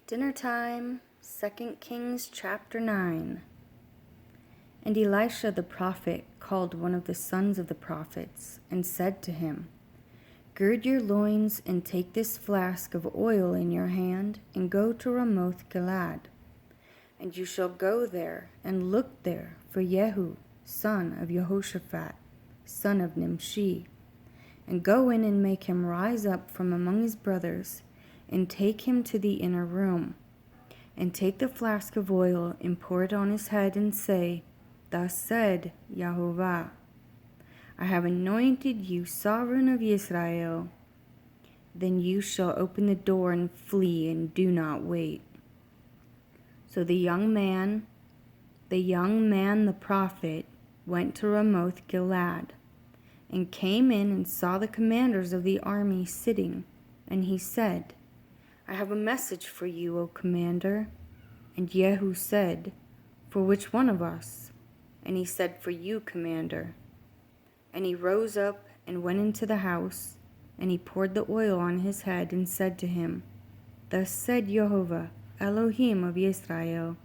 Dinner time, 2 Kings chapter 9. And Elisha the prophet called one of the sons of the prophets, and said to him, Gird your loins, and take this flask of oil in your hand, and go to Ramoth Gilead. And you shall go there, and look there for Jehu, son of Jehoshaphat, son of Nimshi, and go in and make him rise up from among his brothers, and take him to the inner room, and take the flask of oil, and pour it on his head, and say, Thus said Jehovah, I have anointed you sovereign of Israel. Then you shall open the door and flee, and do not wait. So the young man the prophet, went to Ramoth Gilead, and came in and saw the commanders of the army sitting, and he said, I have a message for you, O commander. And Jehu said, For which one of us? And he said, For you, commander. And he rose up and went into the house, and he poured the oil on his head, and said to him, Thus said Jehovah, Elohim of Israel,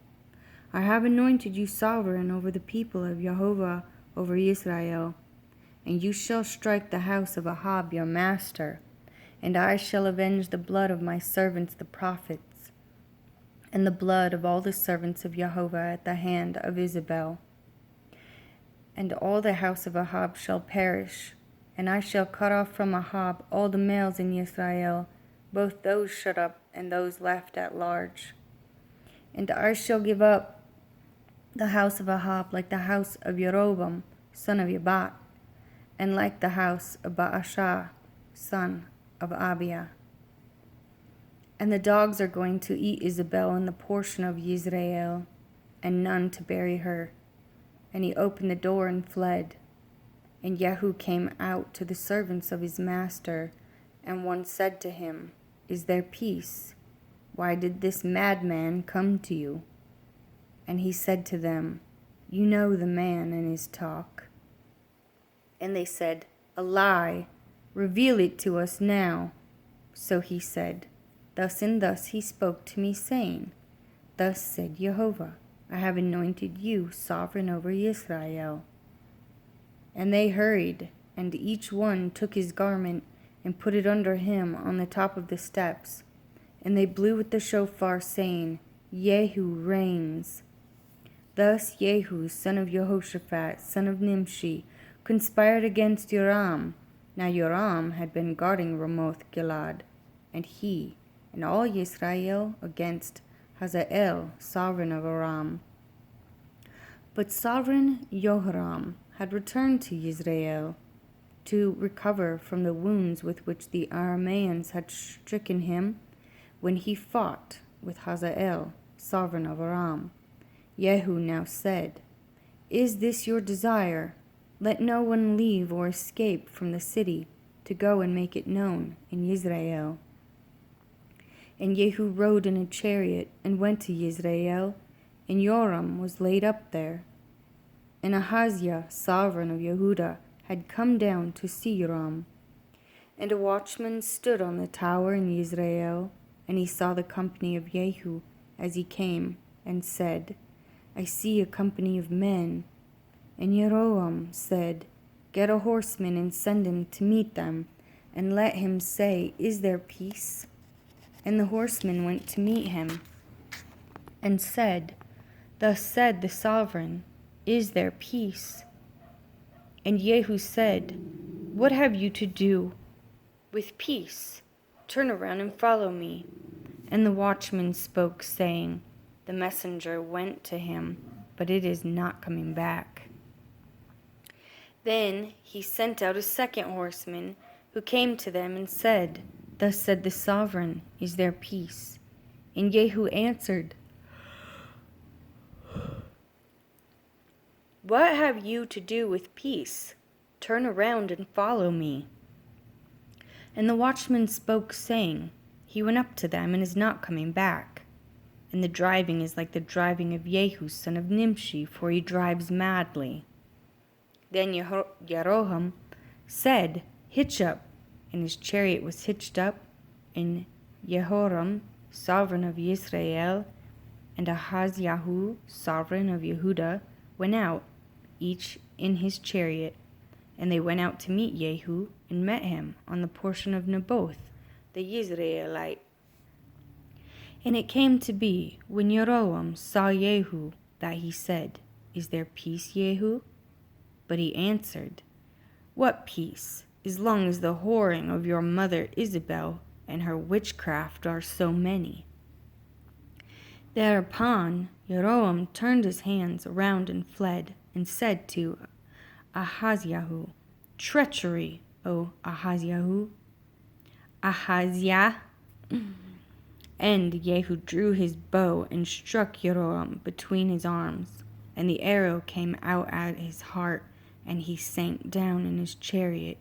I have anointed you sovereign over the people of Jehovah over Israel, and you shall strike the house of Ahab your master, and I shall avenge the blood of my servants the prophets, and the blood of all the servants of Jehovah at the hand of Isabel. And all the house of Ahab shall perish, and I shall cut off from Ahab all the males in Israel, both those shut up and those left at large. And I shall give up the house of Ahab like the house of Jeroboam, son of Nebat, and like the house of Baasha, son of Abiah. And the dogs are going to eat Isabel in the portion of Yisrael, and none to bury her. And he opened the door and fled. And Jehu came out to the servants of his master, and one said to him, Is there peace? Why did this madman come to you? And he said to them, You know the man and his talk. And they said, A lie. Reveal it to us now. So he said, Thus and thus he spoke to me, saying, Thus said Jehovah, I have anointed you sovereign over Israel. And they hurried, and each one took his garment, and put it under him on the top of the steps. And they blew with the shofar, saying, Jehu reigns. Thus Jehu, son of Jehoshaphat, son of Nimshi, conspired against Joram. Now Joram had been guarding Ramoth Gilead, and he and all Israel against Hazael, sovereign of Aram. But sovereign Jehoram had returned to Israel to recover from the wounds with which the Arameans had stricken him when he fought with Hazael, sovereign of Aram. Jehu now said, Is this your desire? Let no one leave or escape from the city to go and make it known in Israel. And Jehu rode in a chariot and went to Israel, and Joram was laid up there. And Ahaziah, sovereign of Yehudah, had come down to see Joram. And a watchman stood on the tower in Israel, and he saw the company of Jehu as he came, and said, I see a company of men. And Jeroboam said, Get a horseman and send him to meet them, and let him say, Is there peace? And the horseman went to meet him, and said, Thus said the sovereign, Is there peace? And Jehu said, What have you to do with peace? Turn around and follow me. And the watchman spoke, saying, The messenger went to him, but it is not coming back. Then he sent out a second horseman, who came to them and said, Thus said the sovereign, Is there peace? And Jehu answered, What have you to do with peace? Turn around and follow me. And the watchman spoke, saying, He went up to them and is not coming back. And the driving is like the driving of Jehu, son of Nimshi, for he drives madly. Then Jeroboam said, Hitch up. And his chariot was hitched up, and Jehoram sovereign of Israel, and Ahaziah, sovereign of Yehuda, went out, each in his chariot. And they went out to meet Jehu, and met him on the portion of Naboth, the Yisraelite. And it came to be, when Jeroboam saw Jehu, that he said, Is there peace, Jehu? But he answered, What peace, as long as the whoring of your mother Isabel and her witchcraft are so many? Thereupon Jeroboam turned his hands around and fled, and said to Ahaziah, Treachery, O Ahaziah. And Jehu drew his bow and struck Jeroboam between his arms, and the arrow came out at his heart, and he sank down in his chariot.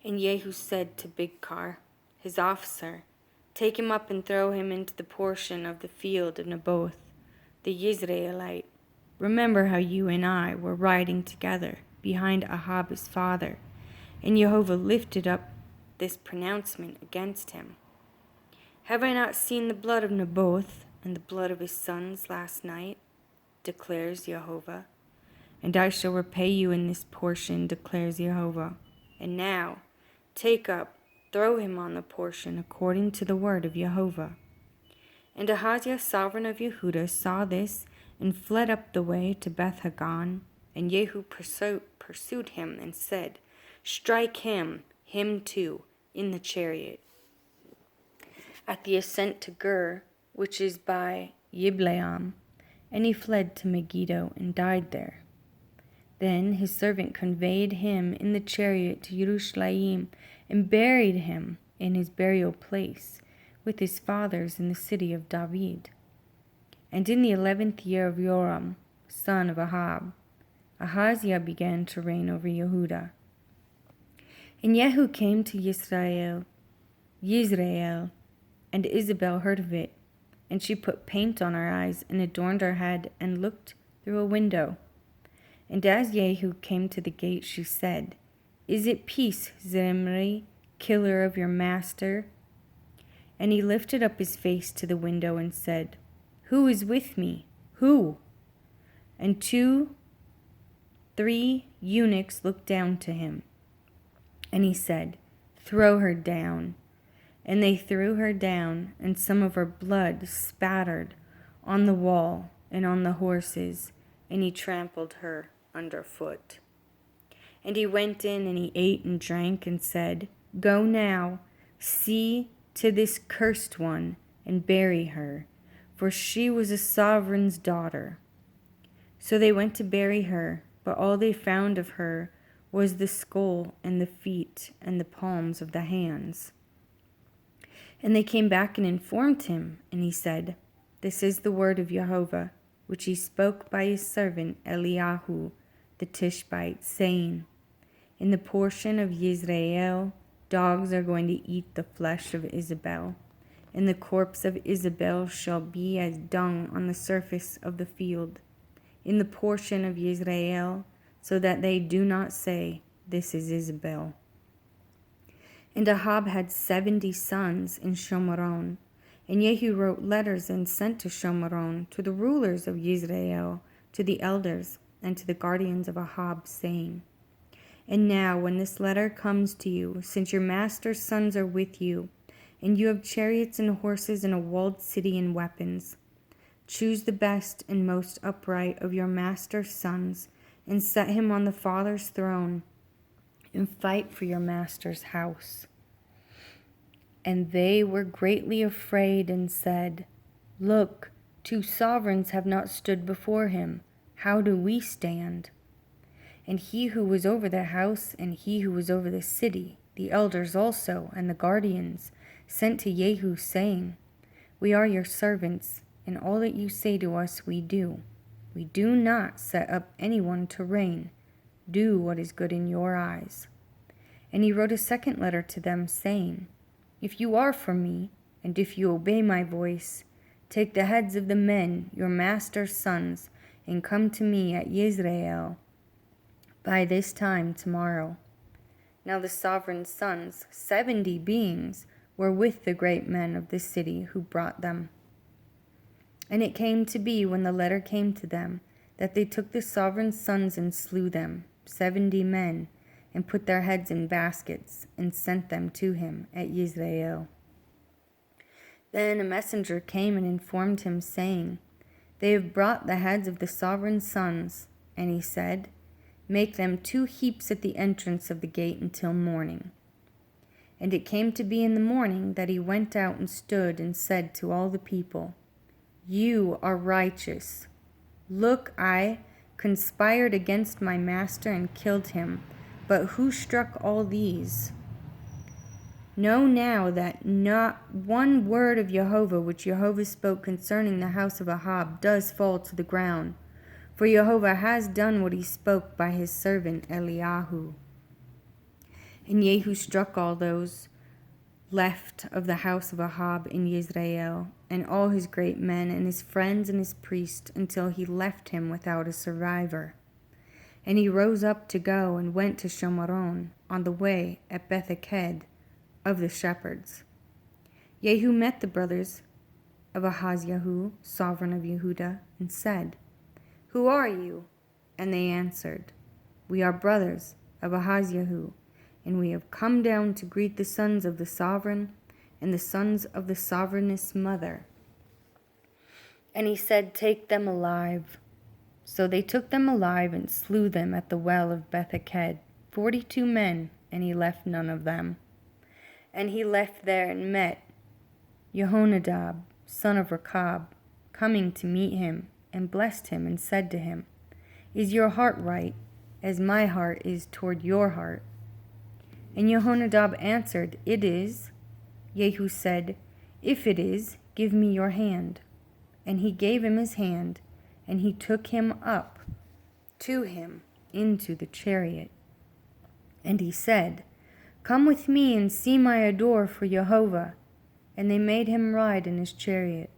And Jehu said to Bidkar, his officer, Take him up and throw him into the portion of the field of Naboth, the Yisraelite. Remember how you and I were riding together behind Ahab his father, and Jehovah lifted up this pronouncement against him. Have I not seen the blood of Naboth and the blood of his sons last night? Declares Jehovah. And I shall repay you in this portion, declares Jehovah. And now, take up, throw him on the portion according to the word of Jehovah. And Ahaziah, sovereign of Yehuda, saw this, and fled up the way to Beth-Hagan. And Jehu pursued him, and said, Strike him too, in the chariot. At the ascent to Gur, which is by Yibleam, and he fled to Megiddo, and died there. Then his servant conveyed him in the chariot to Jerusalem, and buried him in his burial place, with his fathers in the city of David. And in the 11th year of Joram, son of Ahab, Ahaziah began to reign over Yehuda. And Jehu came to Yisrael, and Isabel heard of it, and she put paint on her eyes, and adorned her head, and looked through a window. And as Jehu came to the gate, she said, Is it peace, Zimri, killer of your master? And he lifted up his face to the window and said, Who is with me? Who? And 3 eunuchs looked down to him. And he said, Throw her down. And they threw her down, and some of her blood spattered on the wall and on the horses, and he trampled her underfoot. And he went in, and he ate and drank, and said, Go now, see to this cursed one, and bury her, for she was a sovereign's daughter. So they went to bury her, but all they found of her was the skull and the feet and the palms of the hands. And they came back and informed him, and he said, This is the word of Jehovah, which he spoke by his servant Eliyahu the Tishbite, saying, In the portion of Yisrael, dogs are going to eat the flesh of Isabel, and the corpse of Isabel shall be as dung on the surface of the field, in the portion of Yisrael, so that they do not say, This is Isabel. And Ahab had 70 sons in Shomeron, and Jehu wrote letters and sent to Shomeron, to the rulers of Yisrael, to the elders, and to the guardians of Ahab, saying, And now, when this letter comes to you, since your master's sons are with you, and you have chariots and horses and a walled city and weapons, choose the best and most upright of your master's sons, and set him on the Father's throne, and fight for your master's house. And they were greatly afraid and said, Look, 2 sovereigns have not stood before him. How do we stand? And he who was over the house and he who was over the city, the elders also and the guardians, sent to Jehu, saying, We are your servants, and all that you say to us we do. We do not set up anyone to reign. Do what is good in your eyes. And he wrote a second letter to them, saying, If you are from me, and if you obey my voice, take the heads of the men, your master's sons, and come to me at Yisrael by this time tomorrow. Now the sovereign's sons, 70 beings, were with the great men of the city who brought them. And it came to be, when the letter came to them, that they took the sovereign's sons and slew them, 70 men, and put their heads in baskets, and sent them to him at Yisrael. Then a messenger came and informed him, saying, They have brought the heads of the sovereign's sons. And he said, Make them 2 heaps at the entrance of the gate until morning. And it came to be in the morning that he went out and stood and said to all the people, You are righteous. Look, I conspired against my master and killed him, but who struck all these? Know now that not one word of Jehovah which Jehovah spoke concerning the house of Ahab does fall to the ground, for Jehovah has done what he spoke by his servant Eliyahu. And Jehu struck all those left of the house of Ahab in Yisrael, and all his great men, and his friends and his priests, until he left him without a survivor. And he rose up to go, and went to Shomaron, on the way at Beth-eked of the shepherds. Jehu met the brothers of Ahazyahu, sovereign of Yehuda, and said, Who are you? And they answered, We are brothers of Ahazyahu, and we have come down to greet the sons of the sovereign and the sons of the sovereigness mother. And he said, Take them alive. So they took them alive and slew them at the well of Beth-eked, 42 men, and he left none of them. And he left there and met Jehonadab, son of Rechab, coming to meet him, and blessed him, and said to him, Is your heart right, as my heart is toward your heart? And Jehonadab answered, It is. Jehu said, If it is, give me your hand. And he gave him his hand, and he took him up to him into the chariot. And he said, Come with me and see my adore for Jehovah. And they made him ride in his chariot.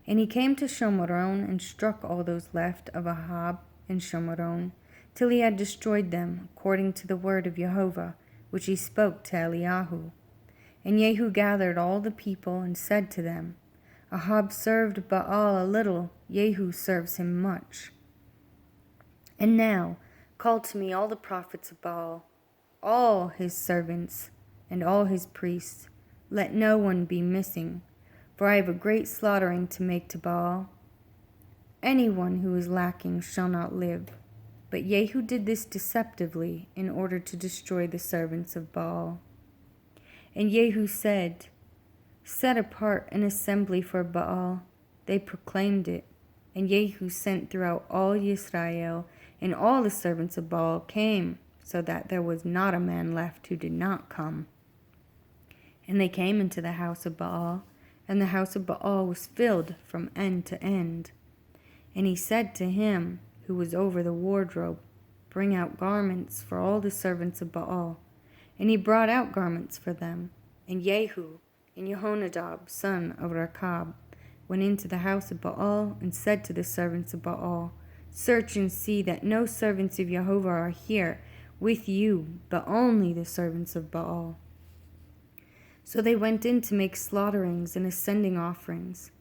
And he came to Shomaron, and struck all those left of Ahab in Shomaron, till he had destroyed them, according to the word of Jehovah, which he spoke to Eliyahu. And Jehu gathered all the people, and said to them, Ahab served Baal a little, Jehu serves him much. And now call to me all the prophets of Baal, all his servants, and all his priests. Let no one be missing, for I have a great slaughtering to make to Baal. Anyone who is lacking shall not live. But Jehu did this deceptively, in order to destroy the servants of Baal. And Jehu said, Set apart an assembly for Baal. They proclaimed it. And Jehu sent throughout all Yisrael, and all the servants of Baal came, so that there was not a man left who did not come. And they came into the house of Baal, and the house of Baal was filled from end to end. And he said to him who was over the wardrobe, Bring out garments for all the servants of Baal. And he brought out garments for them. And Jehu and Jehonadab, son of Rechab, went into the house of Baal, and said to the servants of Baal, Search and see that no servants of Jehovah are here with you, but only the servants of Baal. So they went in to make slaughterings and ascending offerings.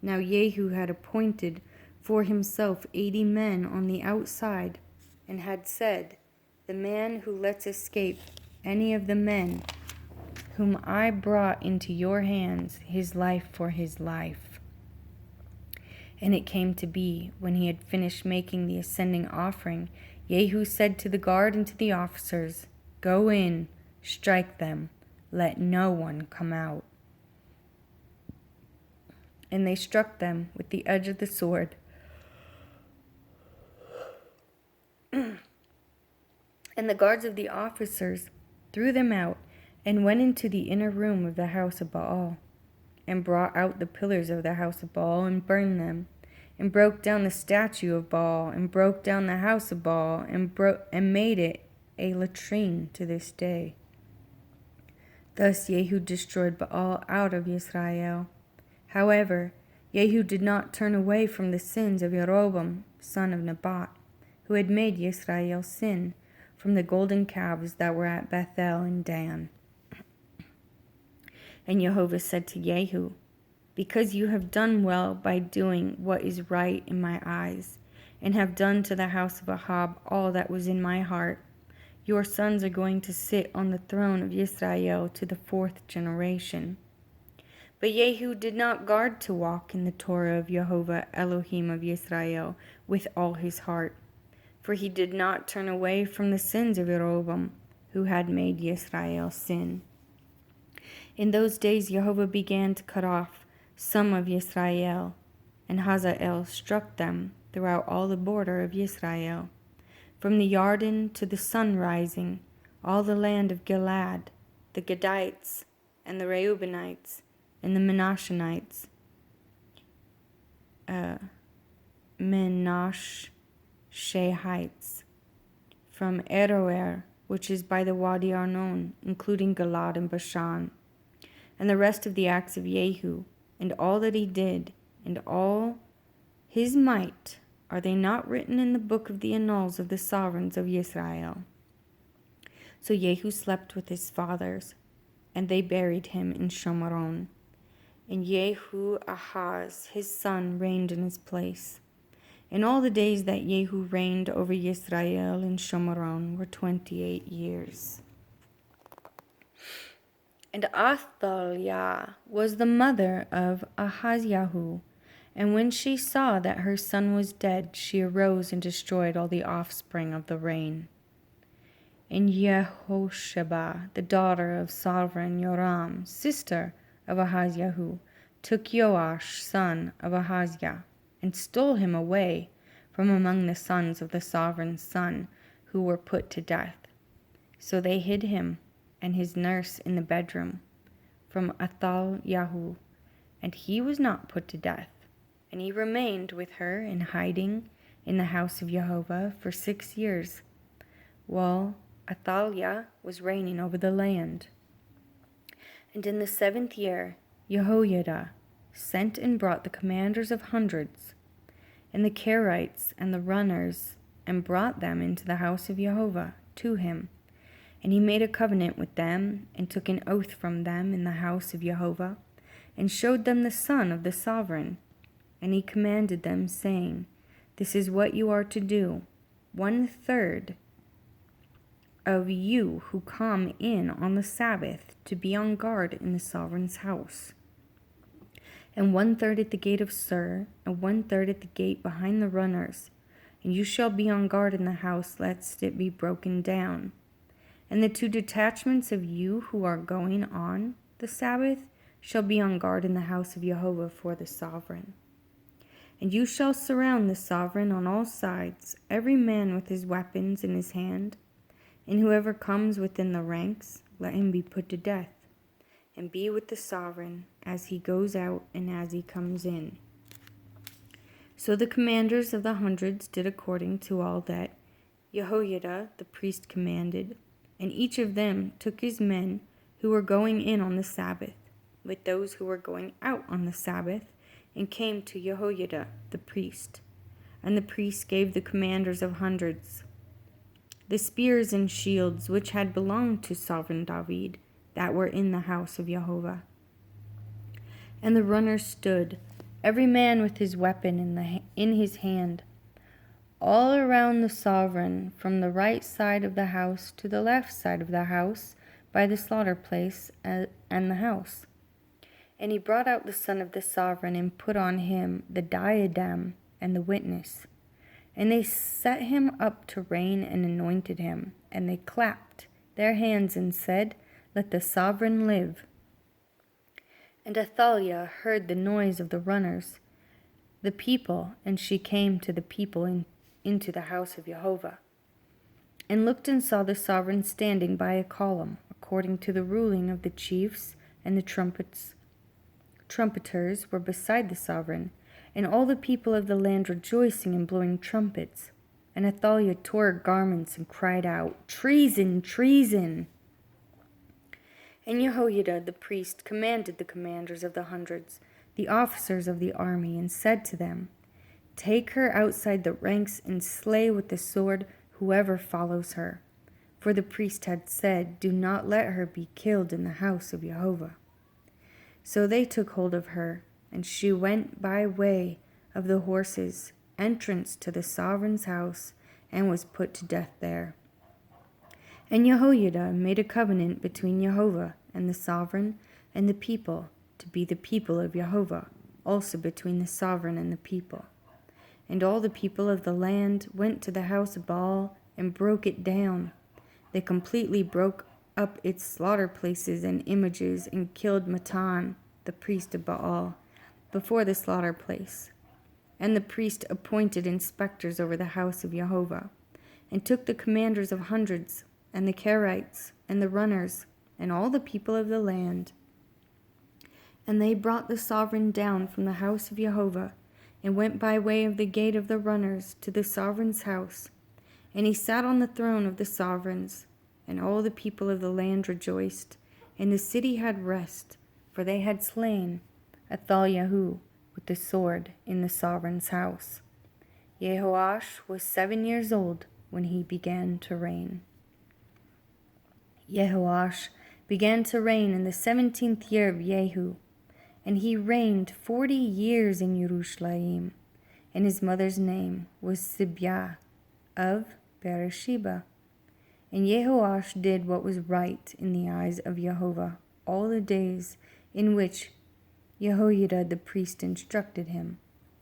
Now Jehu had appointed for himself 80 men on the outside, and had said, The man who lets escape any of the men whom I brought into your hands, his life for his life. And it came to be, when he had finished making the ascending offering, Jehu said to the guard and to the officers, Go in, strike them, let no one come out. And they struck them with the edge of the sword. And the guards of the officers threw them out, and went into the inner room of the house of Baal, and brought out the pillars of the house of Baal, and burned them, and broke down the statue of Baal, and broke down the house of Baal, and made it a latrine to this day. Thus Jehu destroyed Baal out of Israel. However, Jehu did not turn away from the sins of Jeroboam, son of Nebat, who had made Israel sin, from the golden calves that were at Bethel and Dan. And Jehovah said to Jehu, because you have done well by doing what is right in my eyes, and have done to the house of Ahab all that was in my heart, your sons are going to sit on the throne of Israel to the 4th generation. But Jehu did not guard to walk in the Torah of Jehovah Elohim of Israel with all his heart, for he did not turn away from the sins of Jeroboam, who had made Israel sin. In those days Jehovah began to cut off some of Israel, and Hazael struck them throughout all the border of Israel, from the Jordan to the sun rising, all the land of Gilead, the Gadites, and the Reubenites, and the Menashonites, Menashehites, from Aroer, which is by the Wadi Arnon, including Gilad and Bashan, and the rest of the acts of Jehu, and all that he did, and all his might, are they not written in the book of the annals of the sovereigns of Israel? So Jehu slept with his fathers, and they buried him in Shomaron. And Jehu Ahaz, his son, reigned in his place. And all the days that Jehu reigned over Israel in Shomaron were 28 years. And Athaliah was the mother of Ahazyahu. And when she saw that her son was dead, she arose and destroyed all the offspring of the reign. And Yehosheba, the daughter of sovereign Joram, sister of Ahazyahu, took Joash, son of Ahaziah, and stole him away from among the sons of the sovereign's son, who were put to death. So they hid him and his nurse in the bedroom from Athaliah, and he was not put to death. And he remained with her in hiding in the house of Jehovah for 6 years, while Athaliah was reigning over the land. And in the 7th year, Jehoiada sent and brought the commanders of hundreds, and the Kerites and the runners, and brought them into the house of Jehovah to him. And he made a covenant with them, and took an oath from them in the house of Jehovah, and showed them the son of the sovereign. And he commanded them, saying, this is what you are to do. 1/3 of you who come in on the Sabbath to be on guard in the sovereign's house, and 1/3 at the gate of Sur, and 1/3 at the gate behind the runners. And you shall be on guard in the house, lest it be broken down. And the 2 detachments of you who are going on the Sabbath shall be on guard in the house of Jehovah for the sovereign. And you shall surround the sovereign on all sides, every man with his weapons in his hand. And whoever comes within the ranks, let him be put to death, and be with the sovereign as he goes out and as he comes in. So the commanders of the hundreds did according to all that Jehoiada the priest commanded, and each of them took his men who were going in on the Sabbath, with those who were going out on the Sabbath, and came to Jehoiada the priest. And the priest gave the commanders of hundreds the spears and shields which had belonged to sovereign David, that were in the house of Jehovah. And the runners stood, every man with his weapon in his hand, all around the sovereign, from the right side of the house to the left side of the house, by the slaughter place and the house. And he brought out the son of the sovereign, and put on him the diadem and the witness. And they set him up to reign, and anointed him. And they clapped their hands, and said, let the sovereign live. And Athaliah heard the noise of the runners, the people, and she came to the people into the house of Jehovah, and looked and saw the sovereign standing by a column, according to the ruling of the chiefs, and the trumpeters were beside the sovereign, and all the people of the land rejoicing and blowing trumpets. And Athaliah tore her garments and cried out, treason, treason! And Jehoiada the priest commanded the commanders of the hundreds, the officers of the army, and said to them, take her outside the ranks, and slay with the sword whoever follows her. For the priest had said, do not let her be killed in the house of Jehovah. So they took hold of her, and she went by way of the horses, entrance to the sovereign's house, and was put to death there. And Jehoiada made a covenant between Jehovah and the sovereign and the people, to be the people of Jehovah, also between the sovereign and the people. And all the people of the land went to the house of Baal and broke it down. They completely broke up its slaughter places and images and killed Matan, the priest of Baal, before the slaughter place. And the priest appointed inspectors over the house of Jehovah, and took the commanders of hundreds, and the Kerites, and the runners, and all the people of the land. And they brought the sovereign down from the house of Jehovah, and went by way of the gate of the runners to the sovereign's house. And he sat on the throne of the sovereigns, and all the people of the land rejoiced, and the city had rest, for they had slain Athaliah with the sword in the sovereign's house. Jehoash was 7 years old when he began to reign. Jehoash began to reign in the 17th year of Jehu, and he reigned 40 years in Jerusalem, and his mother's name was Zibiah of Beersheba. And Jehoash did what was right in the eyes of Jehovah all the days in which Jehoiada the priest instructed him.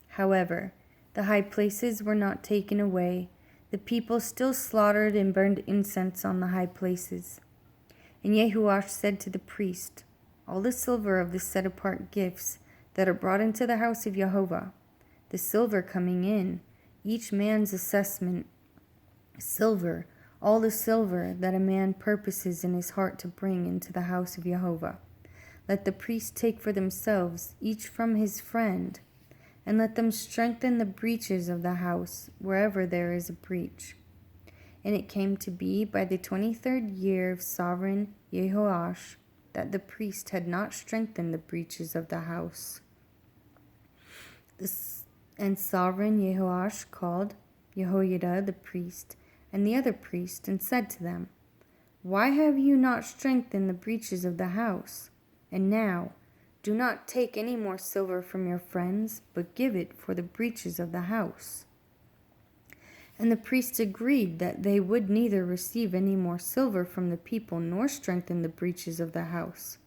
However, the high places were not taken away. The people still slaughtered and burned incense on the high places. And Jehoash said to the priest, all the silver of the set-apart gifts that are brought into the house of Jehovah, the silver coming in, each man's assessment, silver, all the silver that a man purposes in his heart to bring into the house of Jehovah, let the priests take for themselves, each from his friend, and let them strengthen the breaches of the house wherever there is a breach. And it came to be by the 23rd year of sovereign Jehoash that the priest had not strengthened the breaches of the house. And sovereign Jehoash called Jehoiada the priest and the other priests, and said to them, why have you not strengthened the breaches of the house? And now, do not take any more silver from your friends, but give it for the breaches of the house. And the priests agreed that they would neither receive any more silver from the people nor strengthen the breaches of the house.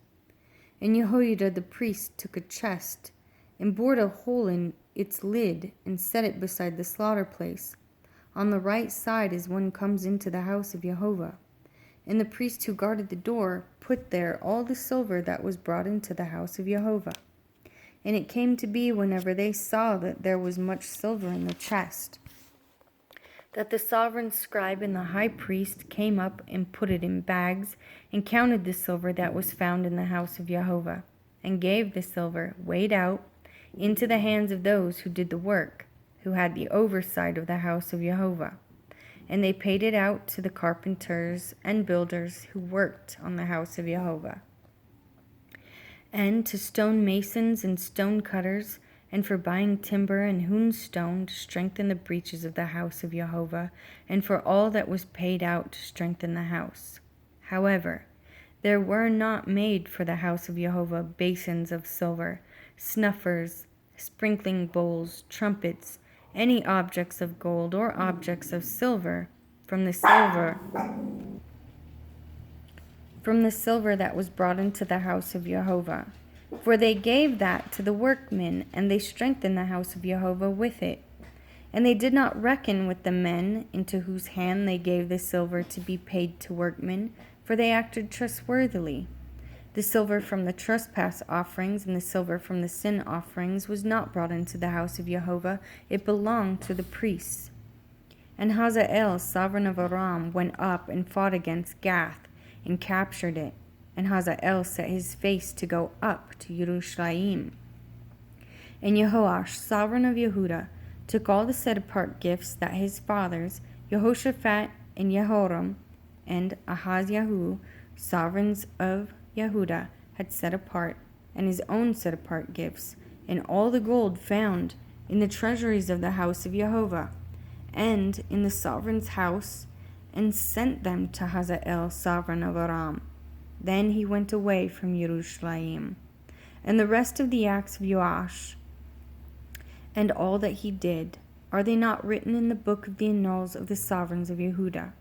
And Jehoiada the priest took a chest and bored a hole in its lid and set it beside the slaughter place, on the right side as one comes into the house of Jehovah. And the priest who guarded the door put there all the silver that was brought into the house of Jehovah. And it came to be, whenever they saw that there was much silver in the chest, that the sovereign scribe and the high priest came up and put it in bags, and counted the silver that was found in the house of Jehovah, and gave the silver, weighed out, into the hands of those who did the work, who had the oversight of the house of Jehovah. And they paid it out to the carpenters and builders who worked on the house of Jehovah, and to stone masons and stone cutters, and for buying timber and hewn stone to strengthen the breaches of the house of Jehovah, and for all that was paid out to strengthen the house. However, there were not made for the house of Jehovah basins of silver, snuffers, sprinkling bowls, trumpets, any objects of gold or objects of silver from the silver that was brought into the house of Jehovah. For they gave that to the workmen, and they strengthened the house of Jehovah with it. And they did not reckon with the men into whose hand they gave the silver to be paid to workmen, for they acted trustworthily. The silver from the trespass offerings and the silver from the sin offerings was not brought into the house of Jehovah. It belonged to the priests. And Hazael, sovereign of Aram, went up and fought against Gath and captured it. And Hazael set his face to go up to Jerusalem. And Jehoash, sovereign of Yehuda, took all the set-apart gifts that his fathers, Jehoshaphat and Jehoram, and Ahazyahu, sovereigns of Yehuda, had set apart, and his own set-apart gifts, and all the gold found in the treasuries of the house of Jehovah, and in the sovereign's house, and sent them to Hazael, sovereign of Aram. Then he went away from Jerusalem. And the rest of the acts of Joash, and all that he did, are they not written in the book of the annals of the sovereigns of Yehudah?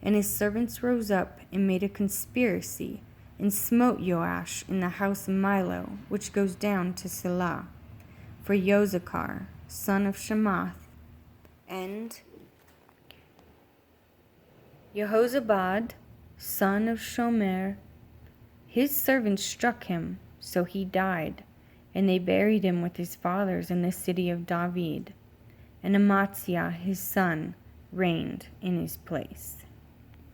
And his servants rose up and made a conspiracy, and smote Joash in the house of Milo, which goes down to Selah, for Jozachar, son of Shemath, and Jehozabad, son of Shomer, his servants struck him, so he died, and they buried him with his fathers in the city of David. And Amaziah his son reigned in his place.